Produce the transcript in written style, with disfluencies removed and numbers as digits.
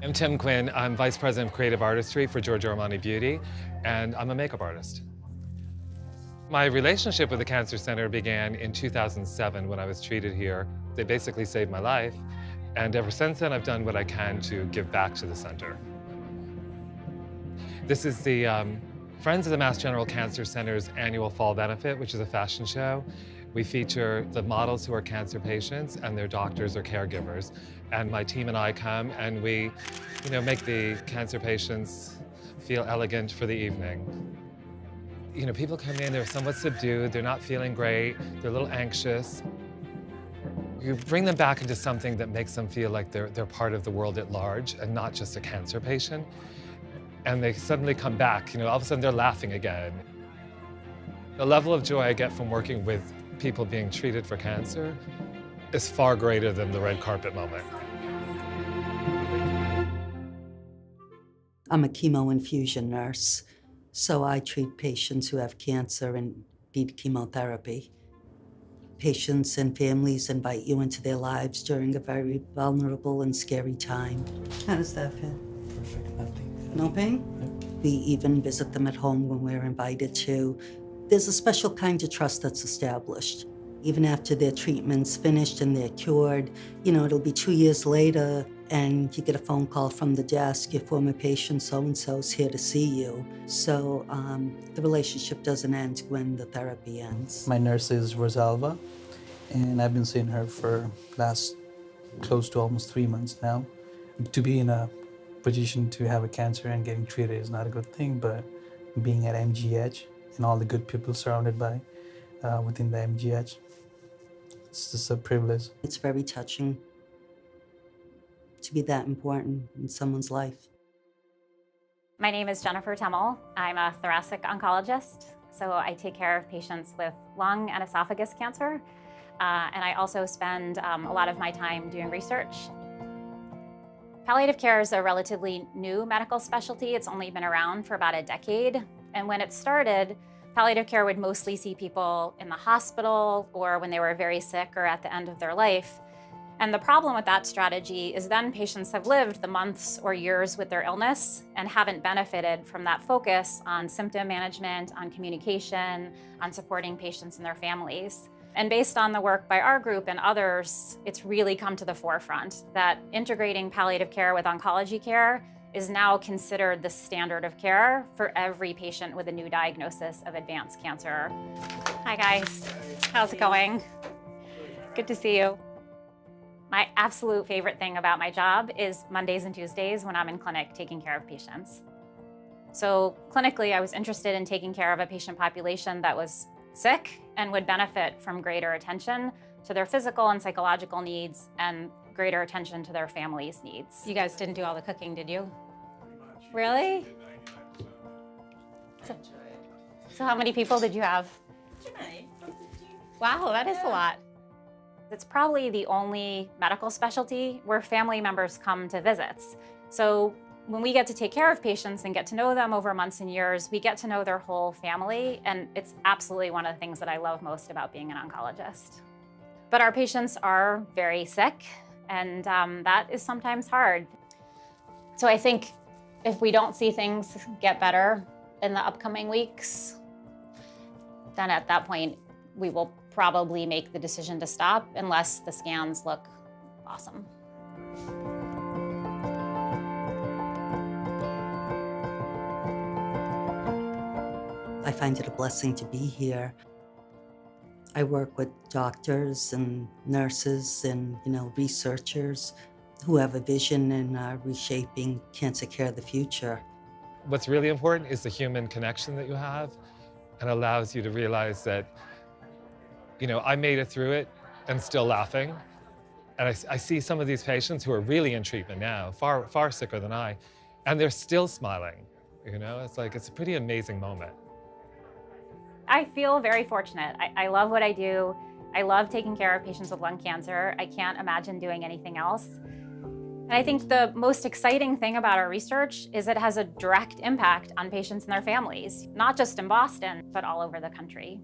I'm Tim Quinn. I'm Vice President of Creative Artistry for Giorgio Armani Beauty, and I'm a makeup artist. My relationship with the Cancer Center began in 2007 when I was treated here. They basically saved my life, and ever since then I've done what I can to give back to the center. This is the Friends of the Mass General Cancer Center's annual fall benefit, which is a fashion show. We feature the models who are cancer patients and their doctors or caregivers. And my team and I come and we, make the cancer patients feel elegant for the evening. People come in, they're somewhat subdued, they're not feeling great, they're a little anxious. You bring them back into something that makes them feel like they're part of the world at large and not just a cancer patient. And they suddenly come back, all of a sudden they're laughing again. The level of joy I get from working with people being treated for cancer is far greater than the red carpet moment. I'm a chemo infusion nurse, so I treat patients who have cancer and need chemotherapy. Patients and families invite you into their lives during a very vulnerable and scary time. How does that feel? Perfect, nothing. No pain? Nope. We even visit them at home when we're invited to. There's a special kind of trust that's established. Even after their treatment's finished and they're cured, it'll be 2 years later and you get a phone call from the desk, your former patient so-and-so's here to see you. So the relationship doesn't end when the therapy ends. My nurse is Rosalva, and I've been seeing her for last close to almost 3 months now. To be in a position to have a cancer and getting treated is not a good thing, but being at MGH and all the good people surrounded by within the MGH, it's just a privilege. It's very touching to be that important in someone's life. My name is Jennifer Temmel. I'm a thoracic oncologist, so I take care of patients with lung and esophagus cancer, and I also spend a lot of my time doing research. Palliative care is a relatively new medical specialty. It's only been around for about a decade, and when it started, palliative care would mostly see people in the hospital or when they were very sick or at the end of their life. And the problem with that strategy is then patients have lived the months or years with their illness and haven't benefited from that focus on symptom management, on communication, on supporting patients and their families. And based on the work by our group and others, it's really come to the forefront that integrating palliative care with oncology care is now considered the standard of care for every patient with a new diagnosis of advanced cancer. Hi guys, how's it going? Good to see you. My absolute favorite thing about my job is Mondays and Tuesdays when I'm in clinic taking care of patients. So clinically, I was interested in taking care of a patient population that was sick and would benefit from greater attention to their physical and psychological needs and greater attention to their families' needs. You guys didn't do all the cooking, did you? Really? So how many people did you have? Wow, that is a lot. It's probably the only medical specialty where family members come to visits. So when we get to take care of patients and get to know them over months and years, we get to know their whole family, and it's absolutely one of the things that I love most about being an oncologist. But our patients are very sick, and that is sometimes hard. So I think if we don't see things get better in the upcoming weeks, then at that point, we will probably make the decision to stop unless the scans look awesome. I find it a blessing to be here. I work with doctors and nurses and, researchers who have a vision and are reshaping cancer care of the future. What's really important is the human connection that you have and allows you to realize that, I made it through it and still laughing. And I see some of these patients who are really in treatment now, far, far sicker than I, and they're still smiling. It's a pretty amazing moment. I feel very fortunate. I love what I do. I love taking care of patients with lung cancer. I can't imagine doing anything else. And I think the most exciting thing about our research is it has a direct impact on patients and their families, not just in Boston, but all over the country.